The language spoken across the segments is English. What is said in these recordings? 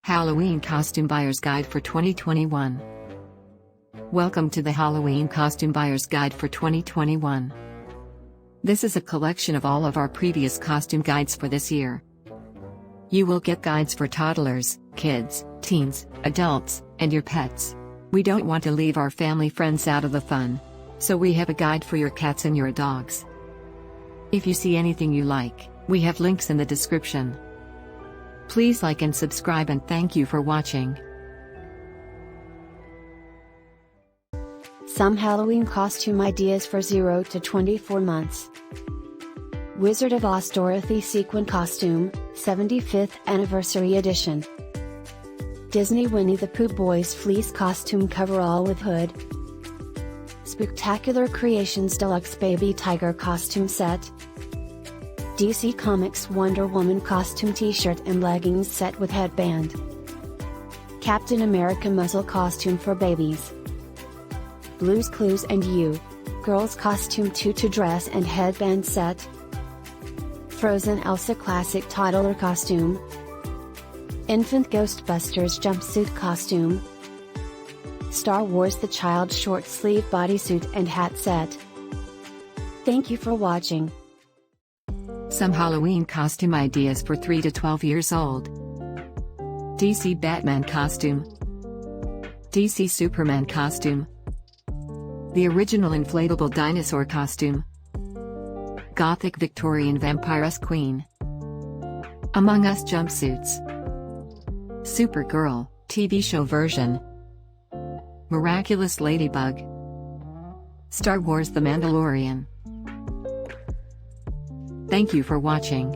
Halloween Costume Buyer's Guide for 2021. Welcome to the Halloween Costume Buyer's Guide for 2021. This is a collection of all of our previous costume guides for this year. You will get guides for toddlers, kids, teens, adults, and your pets. We don't want to leave our family friends out of the fun, so we have a guide for your cats and your dogs. If you see anything you like, we have links in the description. Please like and subscribe, and thank you for watching. Some Halloween costume ideas for 0 to 24 months. Wizard of Oz Dorothy Sequin Costume, 75th Anniversary Edition. Disney Winnie the Pooh Boys Fleece Costume Coverall with Hood. Spooktacular Creations Deluxe Baby Tiger Costume Set. DC Comics Wonder Woman Costume T-shirt and Leggings Set with Headband. Captain America Muzzle Costume for Babies. Blue's Clues and You, Girls Costume Tutu Dress and Headband Set. Frozen Elsa Classic Toddler Costume. Infant Ghostbusters Jumpsuit Costume. Star Wars The Child Short Sleeve Bodysuit and Hat Set. Thank you for watching. Some Halloween costume ideas for 3 to 12 years old. DC Batman Costume. DC Superman Costume. The original inflatable dinosaur costume. Gothic Victorian Vampiress Queen. Among Us Jumpsuits. Supergirl, TV show version. Miraculous Ladybug. Star Wars The Mandalorian. Thank you for watching.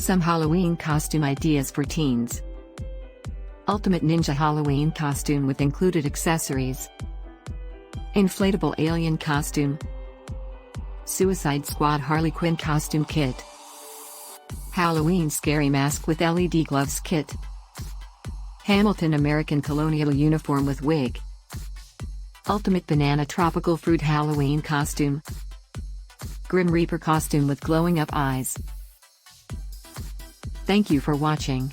Some Halloween costume ideas for teens. Ultimate Ninja Halloween costume with included accessories. Inflatable alien costume. Suicide Squad Harley Quinn costume kit. Halloween scary mask with LED gloves kit. Hamilton American colonial uniform with wig. Ultimate banana tropical fruit Halloween costume. Grim Reaper costume with glowing up eyes. Thank you for watching.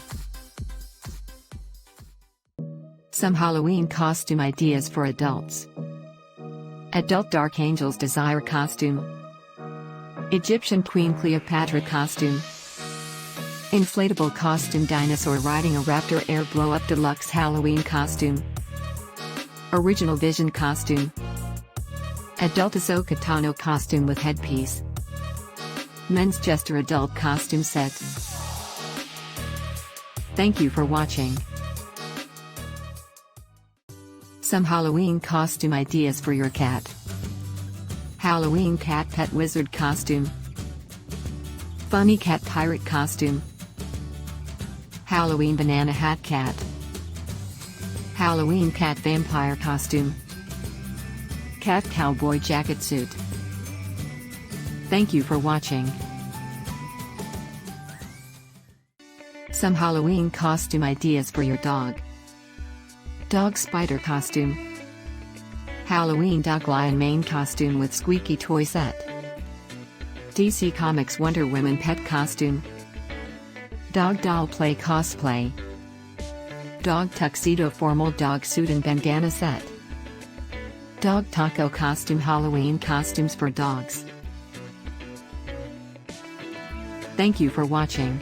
Some Halloween costume ideas for adults. Adult Dark Angel's Desire costume. Egyptian Queen Cleopatra costume. Inflatable costume Dinosaur riding a raptor air blow-up deluxe Halloween costume. Original Vision costume. Adult Ahsoka Tano costume with headpiece. Men's Jester adult costume set. Thank you for watching. Some Halloween costume ideas for your cat. Halloween Cat Pet Wizard costume. Funny Cat Pirate costume. Halloween Banana Hat Cat. Halloween Cat Vampire costume. Cat Cowboy Jacket Suit. Thank you for watching. Some Halloween costume ideas for your dog. Dog Spider costume. Halloween Dog Lion Mane costume with squeaky toy set. DC Comics Wonder Woman pet costume. Dog Doll Play cosplay. Dog Tuxedo formal dog suit and bandana set. Dog Taco costume Halloween costumes for dogs. Thank you for watching.